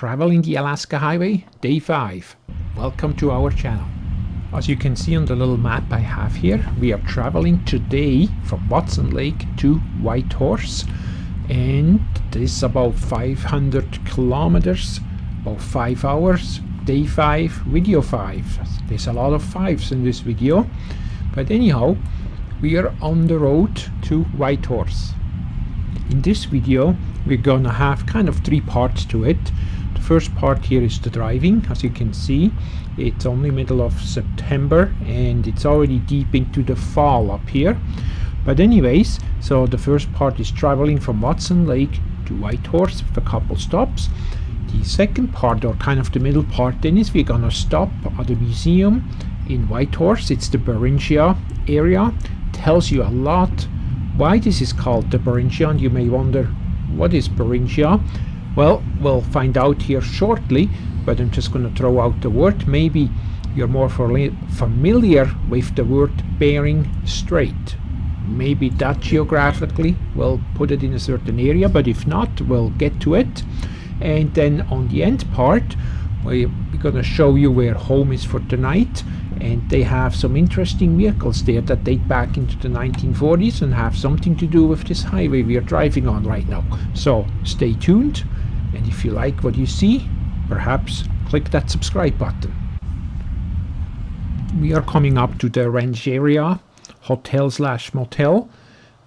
traveling the Alaska Highway, day 5. Welcome to our channel. As you can see on the little map I have here, we are traveling today from Watson Lake to Whitehorse, and this is about 500 kilometers, about 5 hours, day 5, video 5. There's a lot of 5s in this video, but anyhow, we are on the road to Whitehorse. In this video we're gonna have kind of 3 parts to it. The first part here is the driving. As you can see, it's only middle of September and it's already deep into the fall up here. But anyways, so the first part is traveling from Watson Lake to Whitehorse with a couple stops. The second part, or kind of the middle part, then is we're gonna stop at the museum in Whitehorse. It's the Beringia area. Tells you a lot why this is called the Beringia, and you may wonder, what is Beringia? Well, we'll find out here shortly, but I'm just going to throw out the word. Maybe you're more familiar with the word Bering Strait. Maybe that geographically will put it in a certain area, but if not, we'll get to it. And then on the end part, we're going to show you where home is for tonight, and they have some interesting vehicles there that date back into the 1940s and have something to do with this highway we are driving on right now. So stay tuned, and if you like what you see, perhaps click that subscribe button. We are coming up to the Rangeria Hotel/Motel.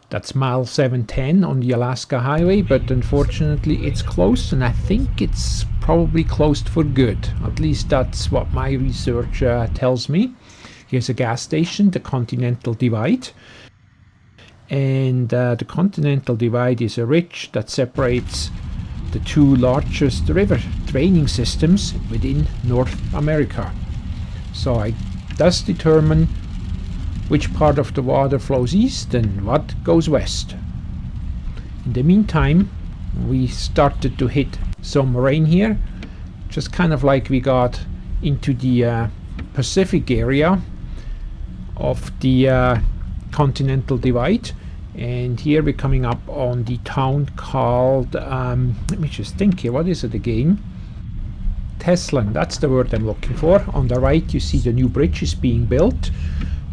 That's mile 710 on the Alaska Highway, but unfortunately it's closed, and I think it's probably closed for good. At least that's what my research tells me. Here's a gas station, the Continental Divide. And the Continental Divide is a ridge that separates the 2 largest river draining systems within North America. So it does determine which part of the water flows east and what goes west. In the meantime, we started to hit some rain here, just kind of like we got into the Pacific area of the Continental Divide. And here we're coming up on the town called, let me just think here, what is it again? Teslin, that's the word I'm looking for. On the right you see the new bridge is being built.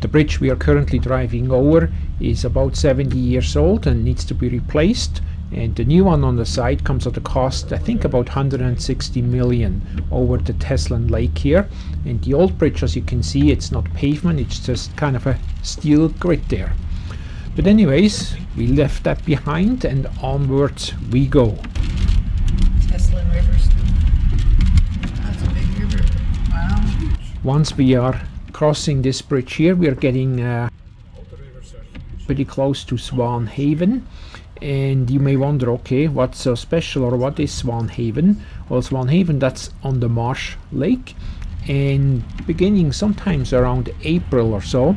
The bridge we are currently driving over is about 70 years old and needs to be replaced, and the new one on the side comes at a cost, I think, about 160 million over the Teslin Lake here. And the old bridge, as you can see, it's not pavement, it's just kind of a steel grid there. But anyways, we left that behind and onwards we go. Teslin River. That's a big river. Wow. Once we are crossing this bridge here, we are getting pretty close to Swan Haven, and you may wonder, okay, what's so special, or what is Swan Haven? Well, Swan Haven, that's on the Marsh Lake, and beginning sometimes around April or so,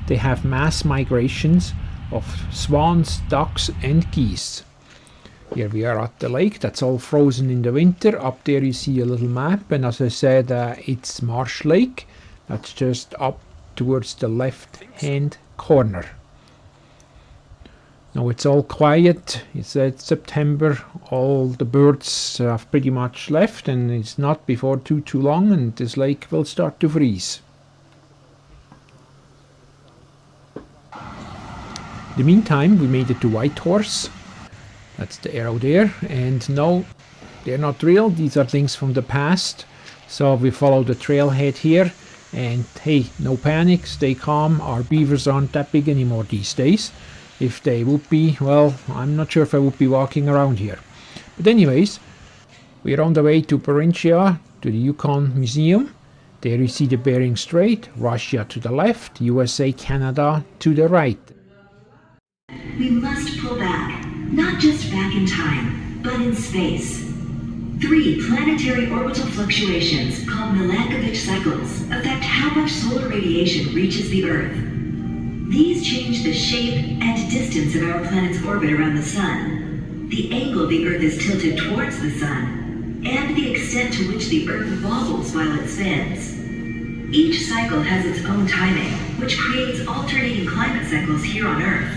they have mass migrations of swans, ducks and geese. Here we are at the lake, that's all frozen in the winter. Up there you see a little map, and as I said, it's Marsh Lake. That's just up towards the left hand corner. Now it's all quiet. It's September. All the birds have pretty much left, and it's not before too long, and this lake will start to freeze. In the meantime, we made it to Whitehorse. That's the arrow there. And no, they're not real. These are things from the past. So we follow the trailhead here. And hey, no panic, stay calm. Our beavers aren't that big anymore these days. If they would be, well, I'm not sure if I would be walking around here. But anyways, we're on the way to Beringia, to the Yukon Museum. There you see the Bering Strait, Russia to the left, USA, Canada to the right. We must pull back, not just back in time, but in space. 3 planetary orbital fluctuations, called Milankovitch cycles, affect how much solar radiation reaches the Earth. These change the shape and distance of our planet's orbit around the Sun, the angle the Earth is tilted towards the Sun, and the extent to which the Earth wobbles while it spins. Each cycle has its own timing, which creates alternating climate cycles here on Earth.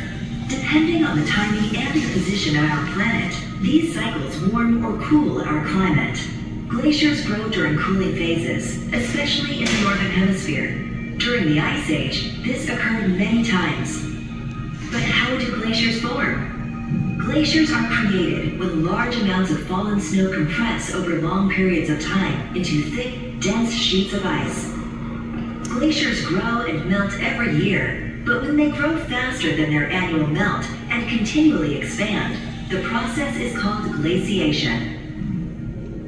Depending on the timing and the position of our planet, these cycles warm or cool our climate. Glaciers grow during cooling phases, especially in the northern hemisphere. During the Ice Age, this occurred many times. But how do glaciers form? Glaciers are created when large amounts of fallen snow compress over long periods of time into thick, dense sheets of ice. Glaciers grow and melt every year, but when they grow faster than their annual melt and continually expand, the process is called glaciation.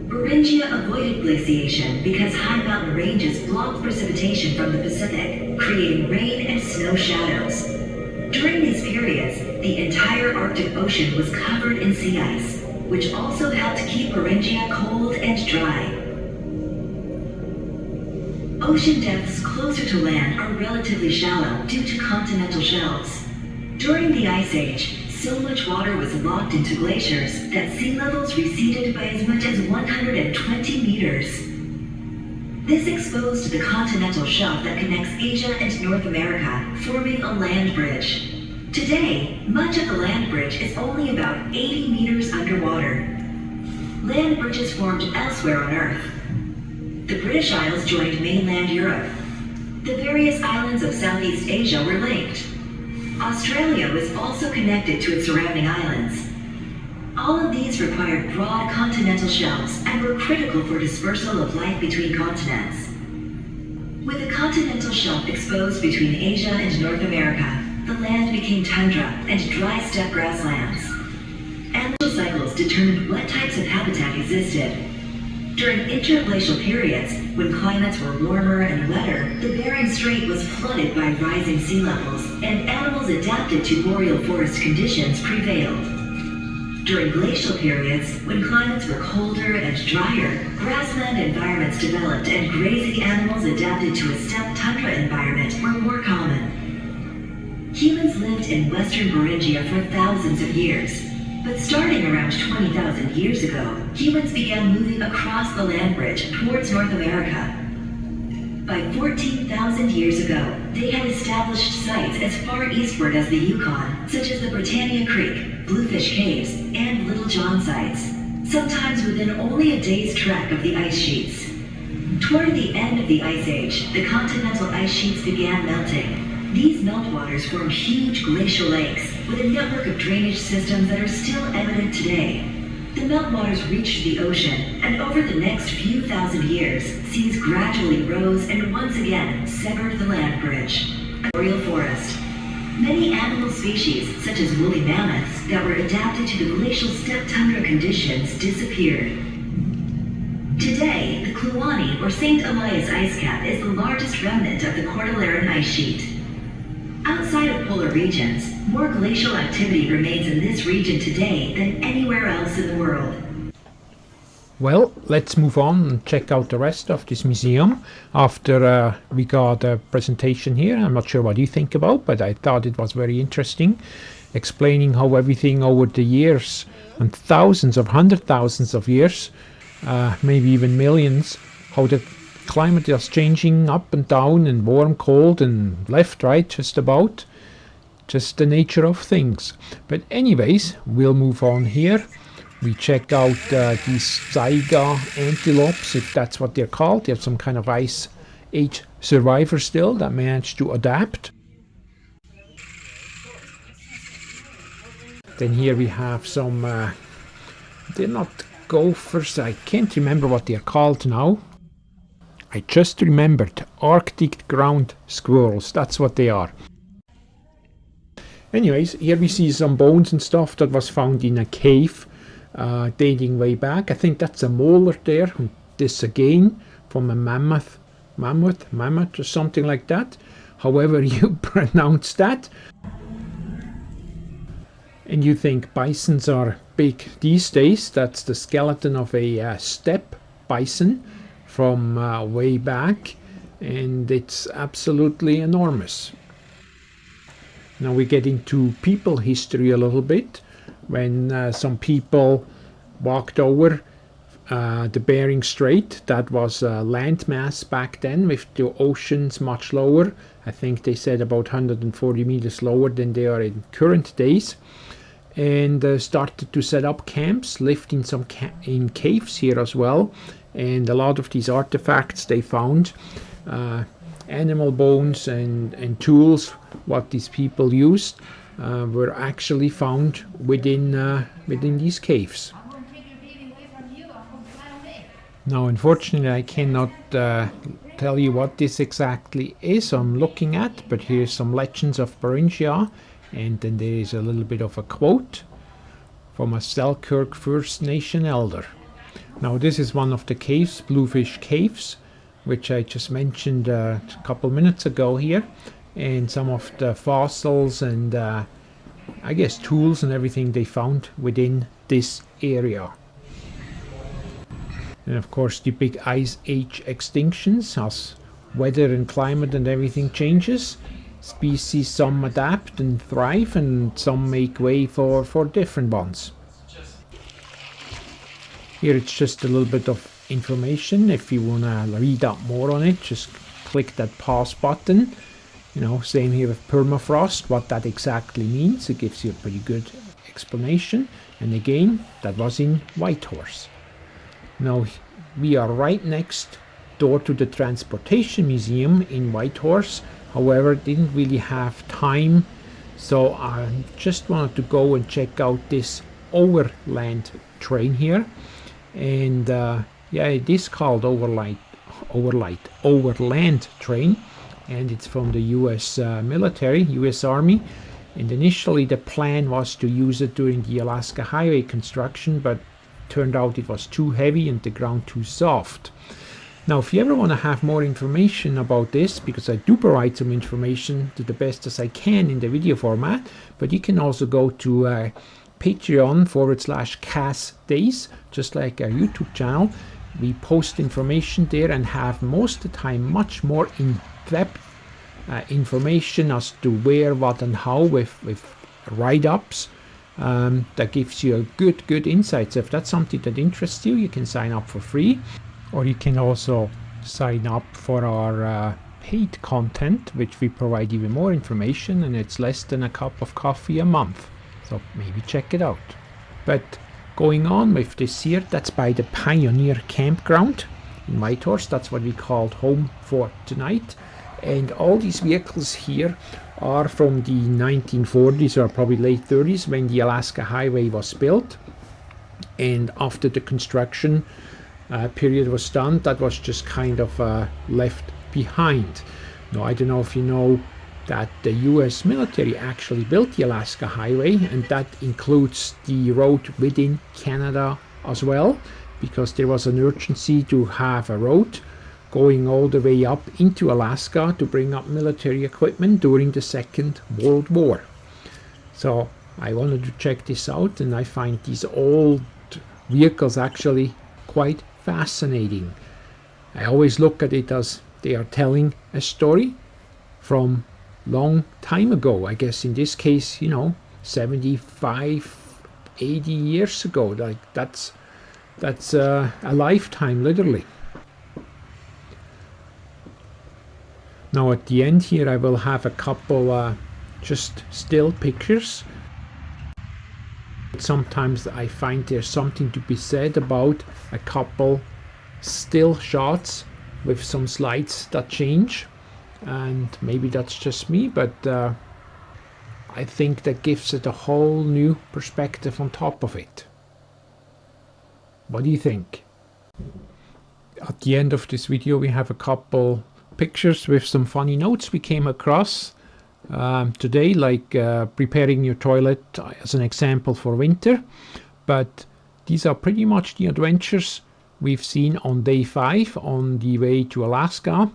Beringia avoided glaciation because high mountain ranges blocked precipitation from the Pacific, creating rain and snow shadows. During these periods, the entire Arctic Ocean was covered in sea ice, which also helped keep Beringia cold and dry. Ocean depths closer to land are relatively shallow due to continental shelves. During the Ice Age, so much water was locked into glaciers that sea levels receded by as much as 120 meters. This exposed the continental shelf that connects Asia and North America, forming a land bridge. Today, much of the land bridge is only about 80 meters underwater. Land bridges formed elsewhere on Earth. The British Isles joined mainland Europe. The various islands of Southeast Asia were linked. Australia was also connected to its surrounding islands. All of these required broad continental shelves and were critical for dispersal of life between continents. With the continental shelf exposed between Asia and North America, the land became tundra and dry steppe grasslands. Annual cycles determined what types of habitat existed. During interglacial periods, when climates were warmer and wetter, the Bering Strait was flooded by rising sea levels, and animals adapted to boreal forest conditions prevailed. During glacial periods, when climates were colder and drier, grassland environments developed and grazing animals adapted to a steppe tundra environment were more common. Humans lived in western Beringia for thousands of years. But starting around 20,000 years ago, humans began moving across the land bridge towards North America. By 14,000 years ago, they had established sites as far eastward as the Yukon, such as the Britannia Creek, Bluefish Caves, and Little John sites, sometimes within only a day's trek of the ice sheets. Toward the end of the Ice Age, the continental ice sheets began melting. These meltwaters formed huge glacial lakes with a network of drainage systems that are still evident today. The meltwaters reached the ocean, and over the next few thousand years, seas gradually rose and once again severed the land bridge. A boreal forest. Many animal species, such as woolly mammoths, that were adapted to the glacial steppe tundra conditions disappeared. Today, the Kluane or St. Elias ice cap is the largest remnant of the Cordilleran ice sheet. Outside of polar regions, more glacial activity remains in this region today than anywhere else in the world. Well, let's move on and check out the rest of this museum after we got a presentation here. I'm not sure what you think about, but I thought it was very interesting, explaining how everything over the years and thousands of thousands of years, maybe even millions, how the climate is changing up and down and warm, cold and left, right, just about. Just the nature of things. But anyways, we'll move on here. We check out these taiga antelopes, if that's what they're called. They're some kind of ice age survivor still that managed to adapt. Then here we have some, they're not gophers, I can't remember what they're called now. I just remembered, Arctic ground squirrels, that's what they are. Anyways, here we see some bones and stuff that was found in a cave dating way back. I think that's a molar there. This again from a mammoth or something like that. However you pronounce that. And you think bisons are big these days. That's the skeleton of a steppe bison from way back, and it's absolutely enormous. Now we get into people history a little bit, when some people walked over the Bering Strait. That was a landmass back then, with the oceans much lower. I think they said about 140 meters lower than they are in current days. and started to set up camps, lived in some in caves here as well. And a lot of these artifacts they found, animal bones and tools, what these people used, were actually found within these caves. Now, unfortunately, I cannot tell you what this exactly is I'm looking at, but here's some legends of Beringia, and then there is a little bit of a quote from a Selkirk First Nation elder. Now, this is one of the caves, Bluefish Caves, which I just mentioned a couple minutes ago here, and some of the fossils and I guess tools and everything they found within this area. And of course the big ice age extinctions, as weather and climate and everything changes, species some adapt and thrive and some make way for different ones. Here it's just a little bit of information. If you want to read up more on it, just click that pause button. You know, same here with permafrost, what that exactly means. It gives you a pretty good explanation. And again, that was in Whitehorse. Now, we are right next door to the Transportation Museum in Whitehorse. However, didn't really have time, so I just wanted to go and check out this overland train here. And yeah, it is called overland train, and it's from the US military, US Army. And initially the plan was to use it during the Alaska Highway construction, but turned out it was too heavy and the ground too soft. Now, if you ever want to have more information about this, because I do provide some information to the best as I can in the video format, but you can also go to Patreon/KassDays, just like our YouTube channel. We post information there and have most of the time much more in-depth information as to where, what and how with write-ups. That gives you a good insights. If that's something that interests you, you can sign up for free, or you can also sign up for our paid content, which we provide even more information, and it's less than a cup of coffee a month, so maybe check it out. But going on with this here, that's by the Pioneer Campground in Whitehorse. That's what we called home for tonight. And all these vehicles here are from the 1940s or probably late 30s, when the Alaska Highway was built. And after the construction period was done, that was just kind of left behind. Now, I don't know if you know that the US military actually built the Alaska Highway, and that includes the road within Canada as well, because there was an urgency to have a road going all the way up into Alaska to bring up military equipment during the Second World War. So I wanted to check this out, and I find these old vehicles actually quite fascinating. I always look at it as they are telling a story from long time ago. I guess in this case, 75, 80 years ago. Like that's a lifetime, literally. Now at the end here I will have a couple just still pictures. Sometimes I find there's something to be said about a couple still shots with some slides that change, and maybe that's just me, but I think that gives it a whole new perspective on top of it. What do you think? At the end of this video we have a couple pictures with some funny notes we came across today, like preparing your toilet as an example for winter. But these are pretty much the adventures we've seen on day 5 on the way to Alaska.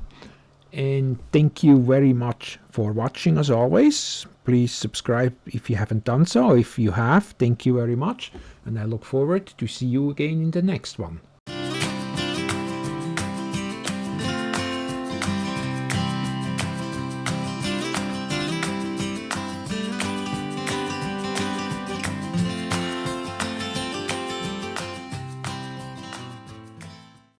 And thank you very much for watching. As always, please subscribe if you haven't done so. If you have, thank you very much, and I look forward to see you again in the next one.